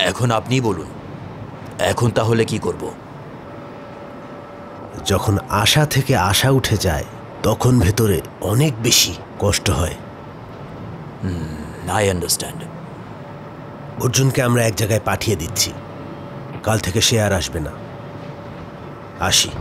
এখন আপনিই বলুন, এখন তাহলে কি করব? যখন আশা থেকে আশা উঠে যায় তখন ভেতরে অনেক বেশি কষ্ট হয়। I understand. অর্জুনকে আমরা এক জায়গায় পাঠিয়ে দিচ্ছি, কাল থেকে সে আর আসবে না। আসি।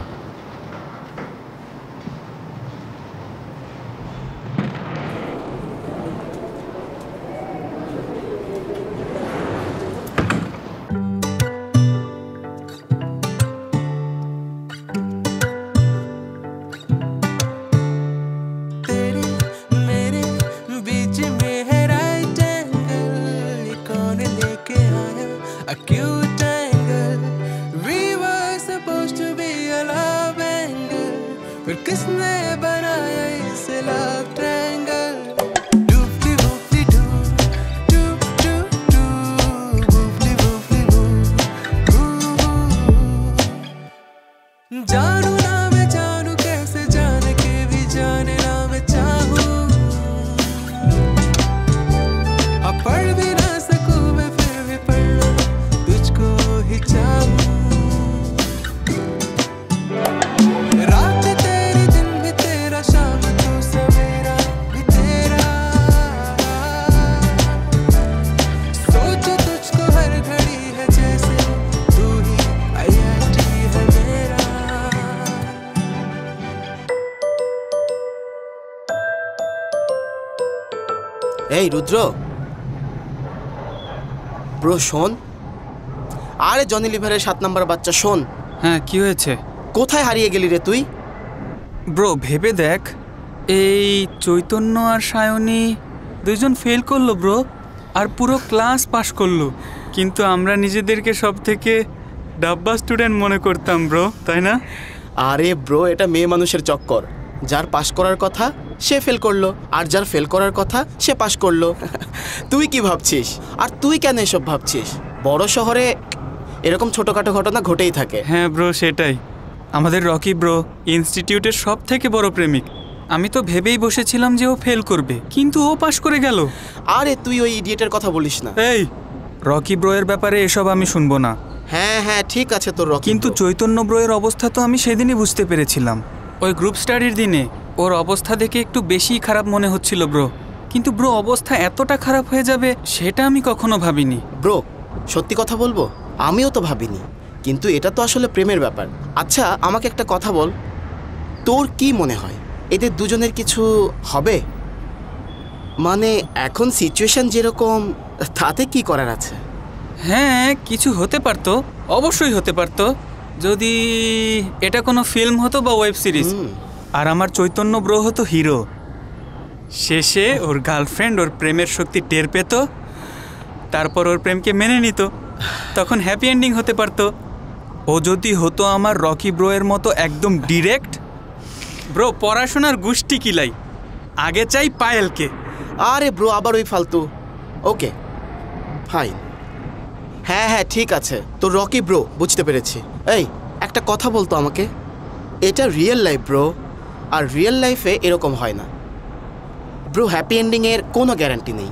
এই রুদ্র, ব্রো শোন। আরে জনি লিভারের 7 নম্বর বাচ্চা শোন। হ্যাঁ, কি হয়েছে? কোথায় হারিয়ে গেলি রে তুই? ব্রো ভেবে দেখ, এই চৈতন্য আর সায়নী দুইজন ফেল করলো ব্রো, আর পুরো ক্লাস পাশ করলো, কিন্তু আমরা নিজেদেরকে সব থেকে ডাব্বা স্টুডেন্ট মনে করতাম ব্রো, তাই না? আরে ব্রো, এটা মেয়ে মানুষের চক্কর। যার পাশ করার কথা সে ফেল করলো, আর যার ফেল করার কথা সে পাশ করলো। তুই কি ভাবছিস? আর তুই কেন এসব ভাবছিস? বড় শহরে এরকম ছোটখাটো ঘটনা ঘটেই থাকে। হ্যাঁ ব্রো, সেটাই। আমাদের রকি ব্রো ইনস্টিটিউটের সব থেকে বড় প্রেমিক। আমি তো ভেবেই বসেছিলাম যে ও ফেল করবে, কিন্তু ও পাশ করে গেল। আরে তুই ওই ইডিয়েটের কথা বলিস না। এই রকি ব্রো এর ব্যাপারে এসব আমি শুনবো না। হ্যাঁ হ্যাঁ ঠিক আছে তোর রকি, কিন্তু চৈতন্য ব্রো এর অবস্থা তো আমি সেদিনই বুঝতে পেরেছিলাম। ওই গ্রুপ স্টাডির দিনে ওর অবস্থা দেখে একটু বেশিই খারাপ মনে হচ্ছিল ব্রো, কিন্তু ব্রো অবস্থা এতটা খারাপ হয়ে যাবে সেটা আমি কখনো ভাবিনি। ব্রো সত্যি কথা বলবো, আমিও তো ভাবিনি, কিন্তু এটা তো আসলে প্রেমের ব্যাপার। আচ্ছা আমাকে একটা কথা বল, তোর কি মনে হয় এদের দুজনের কিছু হবে? মানে এখন সিচুয়েশন যেরকম, তাতে কি করার আছে? হ্যাঁ, কিছু হতে পারতো, অবশ্যই হতে পারতো, যদি এটা কোনো ফিল্ম হতো বা ওয়েব সিরিজ, আর আমার চৈতন্য ব্রো হতো হিরো। শেষে ওর গার্লফ্রেন্ড ওর প্রেমের শক্তি টের পেত, তারপর ওর প্রেমকে মেনে নিত, তখন হ্যাপি এন্ডিং হতে পারতো। ও যদি হতো আমার রকি ব্রো এর মতো একদম ডিরেক্ট, ব্রো পড়াশোনার গুষ্টি কিলাই, আগে চাই পায়েলকে। আরে ব্রো আবার ওই ফালতু। ওকে ফাইন, হ্যাঁ হ্যাঁ ঠিক আছে, তোর রকি ব্রো বুঝতে পেরেছি। এই একটা কথা বলতো আমাকে, এটা রিয়েল লাইফ ব্রো, আর রিয়েল লাইফে এরকম হয় না ব্রো। হ্যাপি এন্ডিংয়ের কোনো গ্যারান্টি নেই।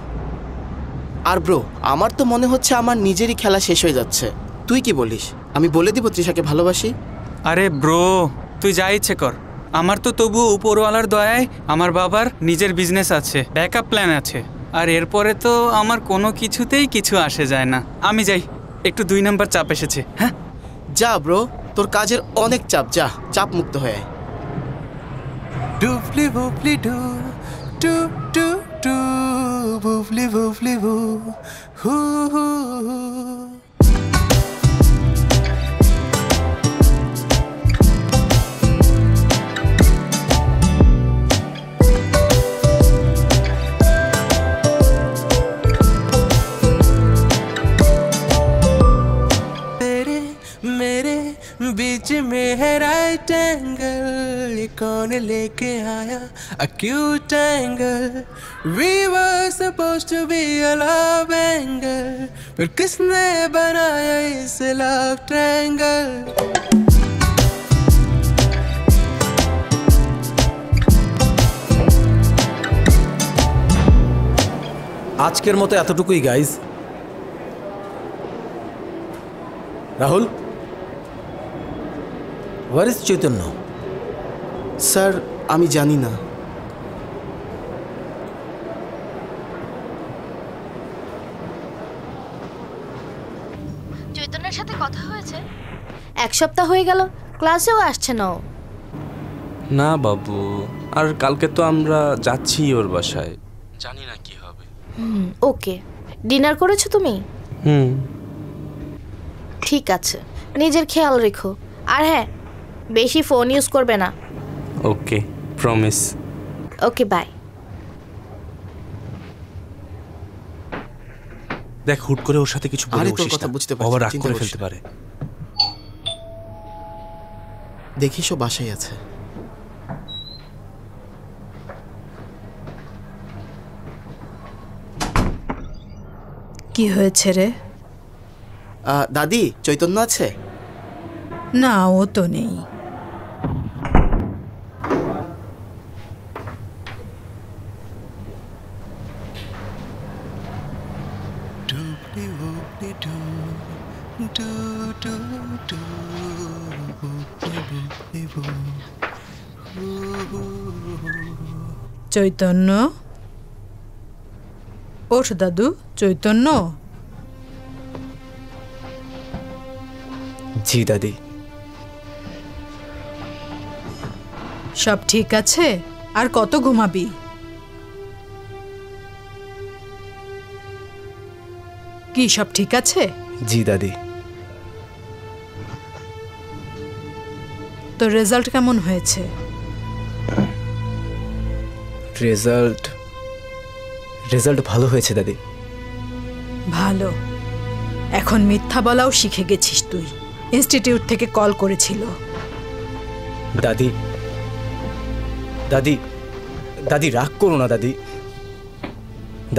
আর ব্রো আমার তো মনে হচ্ছে আমার নিজেরই খেলা শেষ হয়ে যাচ্ছে। তুই কি বলিস? আমি বলে দিব তৃষাকে ভালোবাসি? আরে ব্রো তুই যা ইচ্ছে কর, আমার তো তবুও উপরওয়ালার দয়ায় আমার বাবার নিজের বিজনেস আছে, ব্যাকআপ প্ল্যান আছে, আর এরপরে তো আমার কোনো কিছুতেই কিছু আসে যায় না। আমি যাই, একটু 2 নাম্বার চাপ এসেছে। হ্যাঁ যা ব্রো, তোর কাজের অনেক চাপ, যা চাপ মুক্ত হয়ে আয়। ডুবলি বুবলি ডু ডু ডু ডু বুবলি বুবলি বু হু হু হু। बीच में है राइट एंगल, ये कौन लेके आया acute angle? We were supposed to be a love angle, पर किसने बनाया इस love triangle? আজকের মতো এতটুকুই guys. Rahul, where is Chaitanya? Sir আমি জানি না। চৈতন্যের সাথে কথা হয়েছে? 1 সপ্তাহ হয়ে গেল, ক্লাসেও আসছে না ও। না বাবু, আর কালকে তো আমরা যাচ্ছি ওর বাসায়, জানি না কি হবে। ওকে, ডিনার করেছো তুমি? ঠিক আছে, নিজের খেয়াল রেখো। আর হ্যাঁ, বেশি ফোন ইউজ করবে না। Okay, promise. Okay, bye. দেখ, হুট করে ওর সাথে কিছু বলে আরে তোর বসিস কথা না। বুঝতে ও আবার পারছি, রাগ চিন্তা করে করিস ফেলতে না। পারে। দেখিস ও বাসায় আছে। কি হয়েছে রে? দাদি, চৈতন্য আছে? না, ও তো নেই। চৈতন্য, ওঠ দাদু। চৈতন্য। জি দাদি। সব ঠিক আছে? আর কত ঘুমাবি? কি সব ঠিক আছে? জি দাদি। তোর রেজাল্ট কেমন হয়েছে? রেজাল্ট ভালো হয়েছে দাদি। ভালো। এখন মিথ্যা বলাও শিখে গেছিস তুই। ইনস্টিটিউট থেকে কল করেছিল। দাদি দাদি দাদি রাগ করো না দাদি।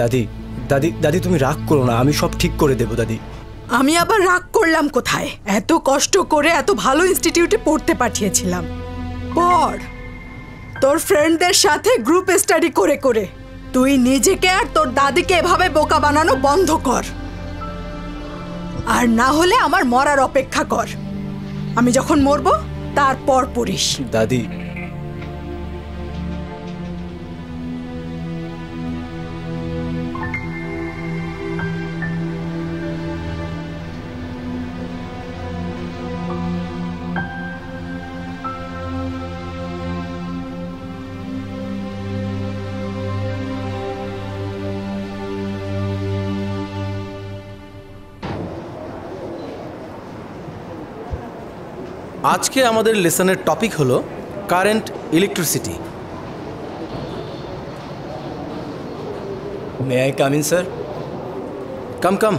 দাদি দাদি দাদি তুমি রাগ করো না, আমি সব ঠিক করে দেব দাদি। আমি আবার রাগ করলাম কোথায়? এত কষ্ট করে এত ভালো ইনস্টিটিউটে পড়তে পাঠিয়েছিলাম। পড় তোর ফ্রেন্ডদের সাথে গ্রুপ স্টাডি করে করে। তুই নিজেকে আর তোর দাদিকে এভাবে বোকা বানানো বন্ধ কর। আর না হলে আমার মরার অপেক্ষা কর। আমি যখন মরবো তারপর পড়িস। দাদি আজকে আমাদের লেসনের টপিক হলো current electricity. May I come in sir? Come come.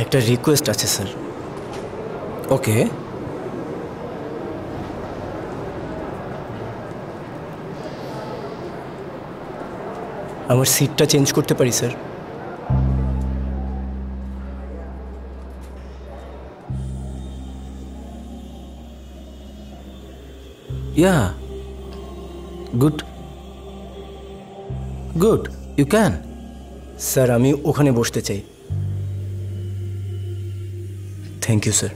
একটা রিকোয়েস্ট আছে স্যার। ওকে। আমার সিটটা চেঞ্জ করতে পারি sir? Yeah good good, you can. Sir আমি ওখানে বসতে চাই। Thank you sir.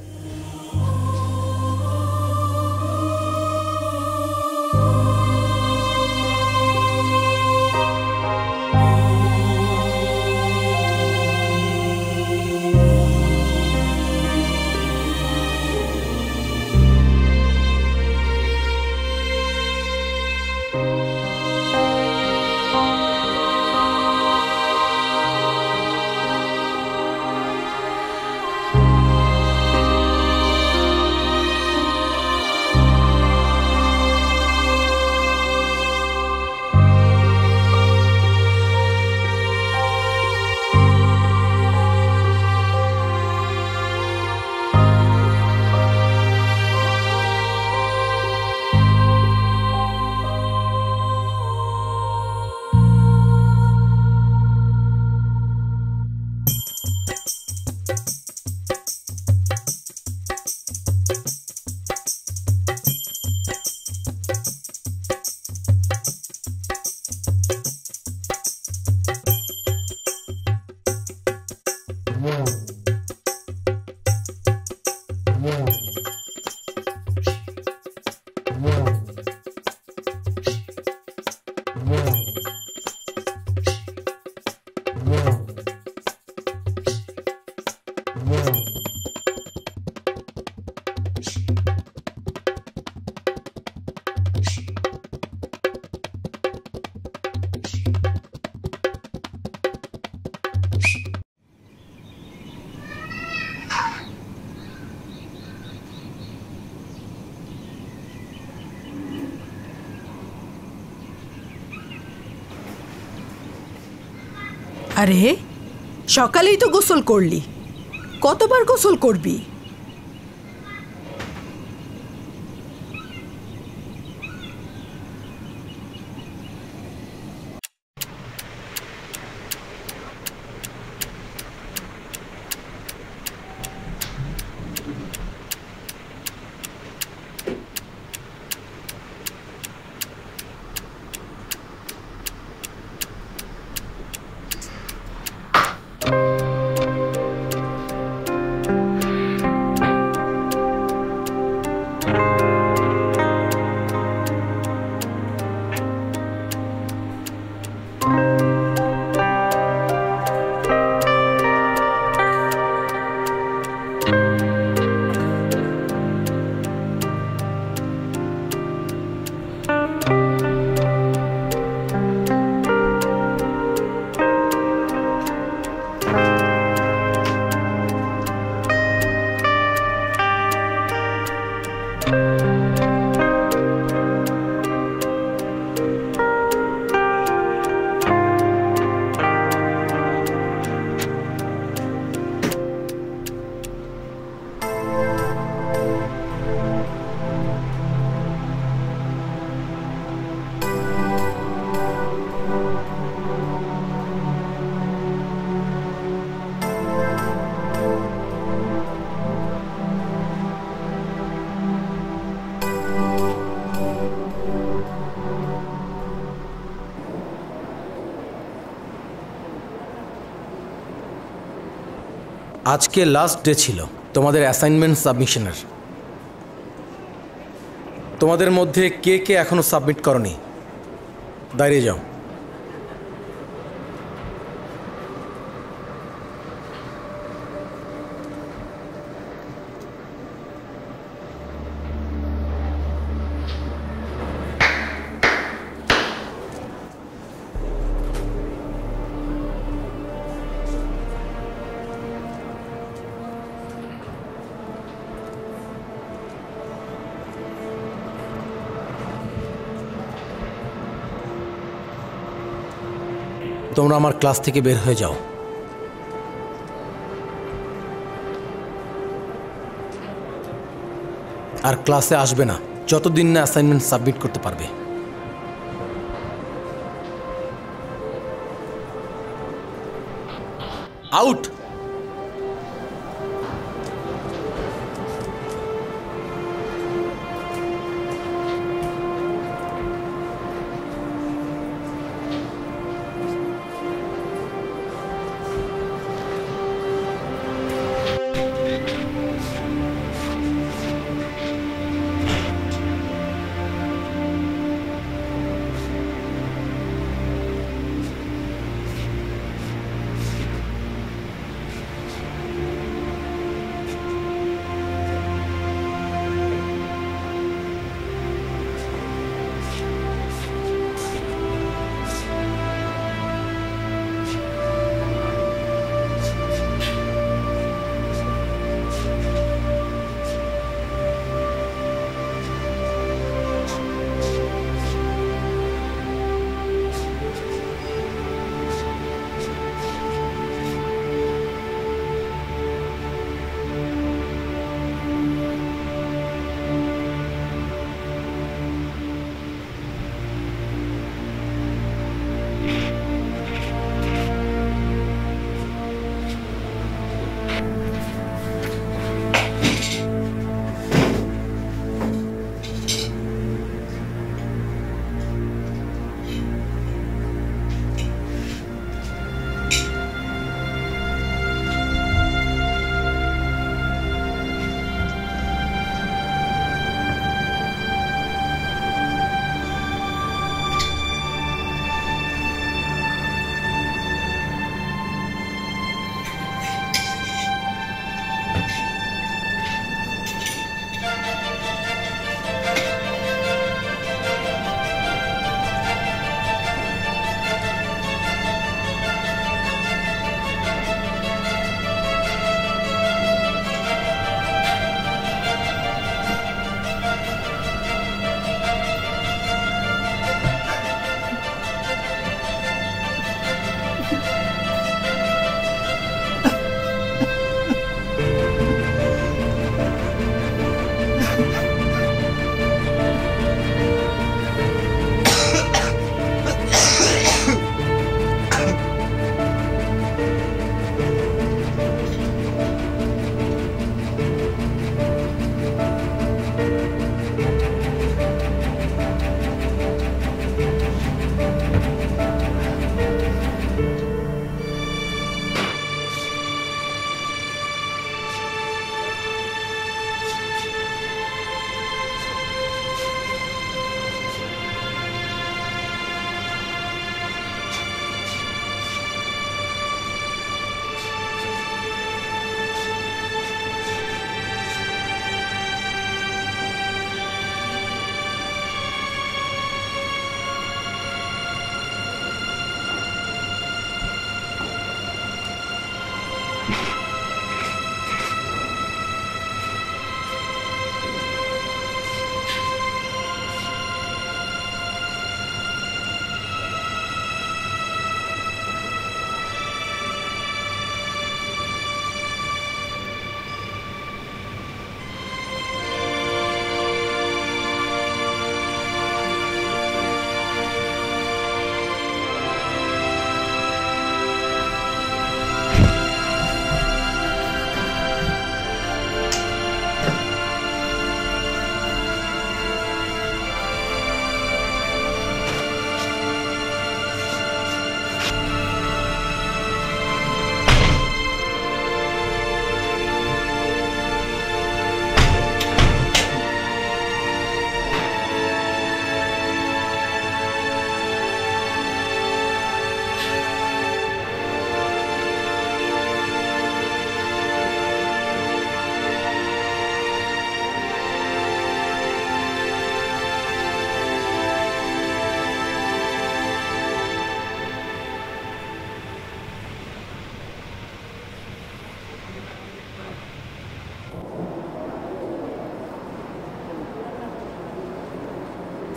আরে সকালেই তো গোসল করলি, কতবার গোসল করবি? আজকে লাস্ট ডে ছিল তোমাদের অ্যাসাইনমেন্ট সাবমিশনের। তোমাদের মধ্যে কে কে এখনো সাবমিট করনি দাঁড়িয়ে যাও। তোমরা আমার ক্লাস থেকে বের হয়ে যাও। আর ক্লাসে আসবে না যতদিন না অ্যাসাইনমেন্ট সাবমিট করতে পারবে। আউট।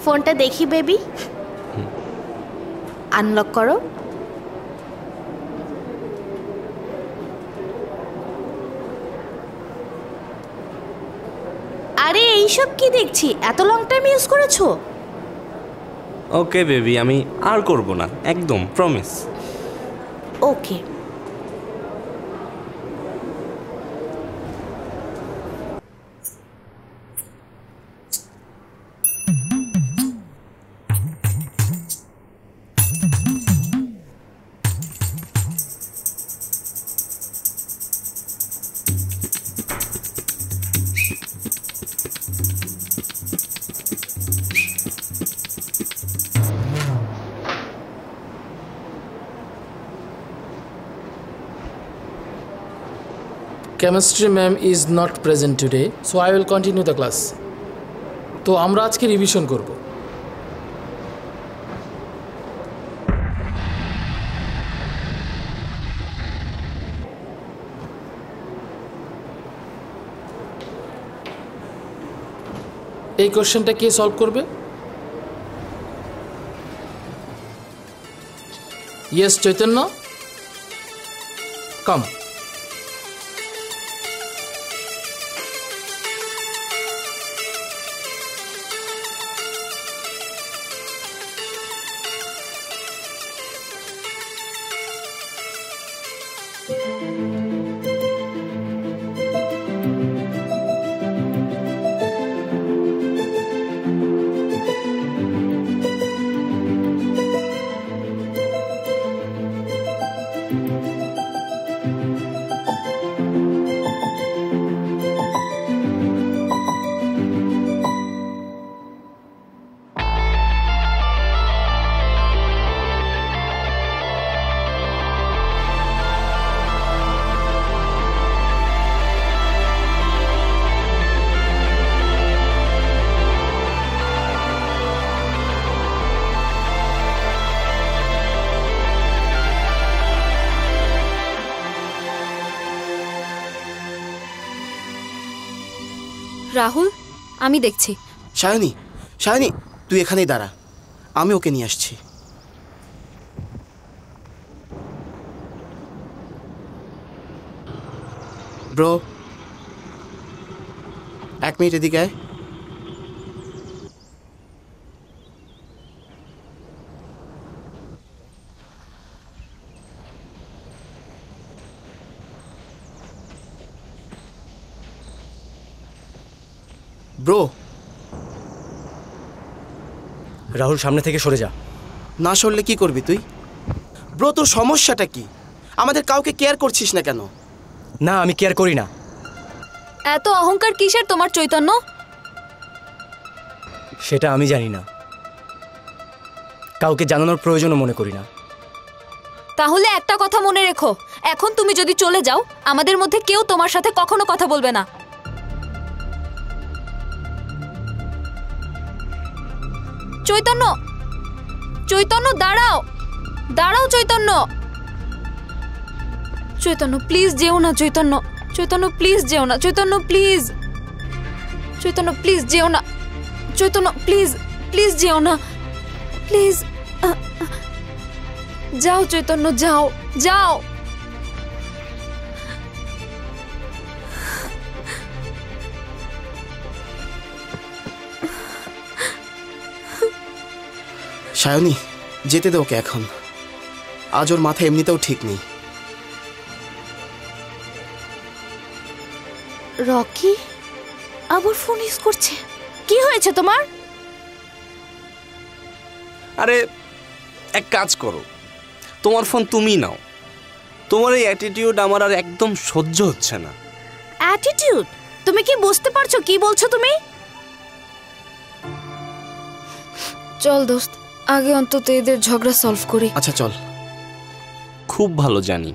ফোনটা দেখি বেবি। আনলক করো। আরে এইসব কি দেখছি, এত লং টাইম ইউজ করেছো? ওকে বেবি, আমি আর করব না, একদম promise. Okay. Chemistry ma'am is not present today, so I will continue the class. তো আমরা আজকে রিভিশন করব। এই কোশ্চেনটা কে সলভ করবে? ইয়েস চৈতন্য, কাম। রাহুল, আমি দেখছি। সায়নী, সায়নী তুই এখানেই দাঁড়া, আমি ওকে নিয়ে আসছি। ব্রো, 1 মিনিট এদিকে আয়। ব্রো, রাহুল সামনে থেকে সরে যা। না সরলে কি করবি তুই? ব্রো তোর সমস্যাটা কি? আমাদের কাউকে কেয়ার করছিস না কেন? না, আমি কেয়ার করি না। এত অহংকার কিসের তোমার চৈতন্য? সেটা আমি জানি না, কাউকে জানানোর প্রয়োজনও মনে করি না। তাহলে একটা কথা মনে রেখো, এখন তুমি যদি চলে যাও আমাদের মধ্যে কেউ তোমার সাথে কখনো কথা বলবে না। চৈতন্য, চৈতন্য দাঁড়াও, দাঁড়াও চৈতন্য। চৈতন্য প্লিজ যেও না, চৈতন্য, চৈতন্য প্লিজ যেও না, চৈতন্য প্লিজ, চৈতন্য প্লিজ যেও না, চৈতন্য প্লিজ, প্লিজ যেও না, প্লিজ। যাও চৈতন্য, যাও, যাও। সায়নী, যেতে দে ওকে এখন, আজ ওর মাথা এমনিতেও ঠিক নেই। রকি আবার ফোন ইউজ করছে, কি হয়েছে তোমার? আরে এক কাজ করো, তোমার ফোন তুমি নাও। তোমার এই অ্যাটিটিউড আমার আর একদম সহ্য হচ্ছে না। অ্যাটিটিউড? তুমি কি বুঝতে পারছো কি বলছো তুমি? চল দোস্ত, আগে অন্তত এদের ঝগড়া সলভ করি। আচ্ছা চল। খুব ভালো জানি,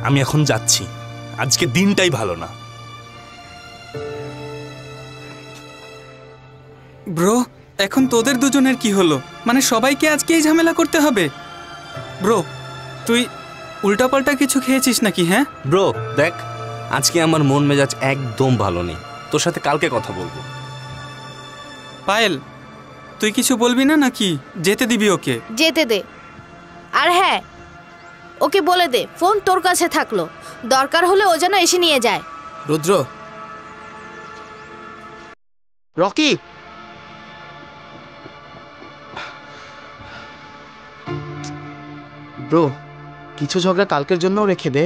আমি এখন যাচ্ছি, আজকে দিনটাই ভালো না। ব্রো, এখন তোদের দুজনের কি হলো? মানে সবাইকে আজকে এই ঝামেলা করতে হবে? ব্রো, তুই উল্টাপাল্টা কিছু খেয়েছিস নাকি? হ্যাঁ ব্রো দেখ, আজকে আমার মন মেজাজ একদম ভালো নেই, তোর সাথে কালকে কথা বলবো। পায়েল, তুই কিছু বলবি না নাকি যেতে দিবি ওকে? যেতে দে। আর হ্যাঁ, ওকে বলে দে ফোন তোর কাছে থাকলো, দরকার হলে ও যেন এসে নিয়ে যায়। রুদ্র, রকি, ব্রো কিছু ঝগড়া কালকের জন্যও রেখে দে।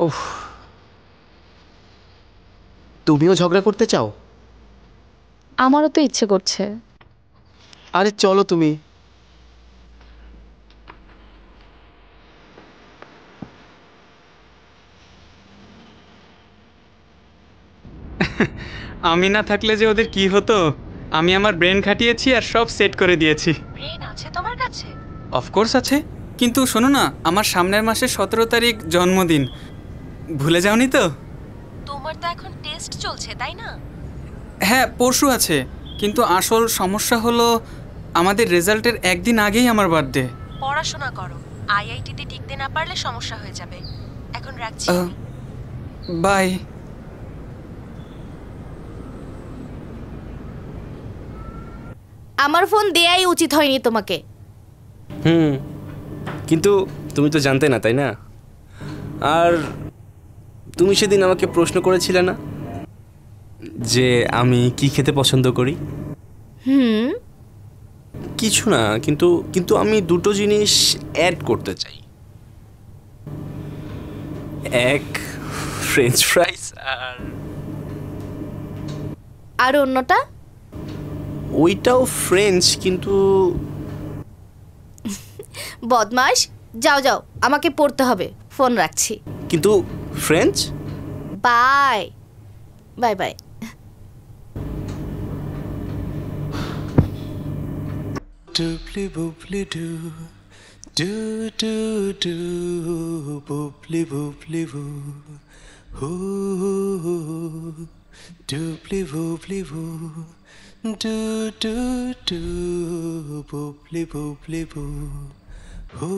ওহ, তুমিও ঝগড়া করতে চাও? আমারও তো ইচ্ছে করছে। আরে চলো তুমি। আমি না থাকলে যে ওদের কি হতো, আমি আমার ব্রেন খাটিয়েছি আর সব সেট করে দিয়েছি। ব্রেন আছে তোমার কাছে? অফকোর্স আছে, কিন্তু শোনো না, আমার সামনের মাসের 17 তারিখ জন্মদিন, ভুলে যাওনি তো? তোমার তো এখন টেস্ট চলছে তাই না? হ্যাঁ, পরশু আছে, কিন্তু আসল সমস্যা হলো আমাদের রেজাল্টের একদিন আগেই আমার বার্থডে। পড়াশোনা করো, আইআইটিতে টিকতে না পারলে সমস্যা হয়ে যাবে। এখন রাখছি। বাই। আমার ফোন দেয়াই উচিত হয়নি তোমাকে। কিন্তু তুমি তো জানতে না, তাই না? আর তুমি সেদিন আমাকে প্রশ্ন করেছিলে না যে আমি কি খেতে পছন্দ করি? কিছু না, কিন্তু কিন্তু আমি দুটো জিনিস অ্যাড করতে চাই। এক, ফ্রেঞ্চ ফ্রাইস, আর অন্যটা? ওইটাও ফ্রেঞ্চ, কিন্তু বদমাস, যাও যাও, আমাকে পড়তে হবে, ফোন রাখছি। কিন্তু French. Bye bye bye. Dooply booply doo, doo doo doo, booply booply boo, hoo, dooply booply boo, doo doo doo, booply booply boo, hoo.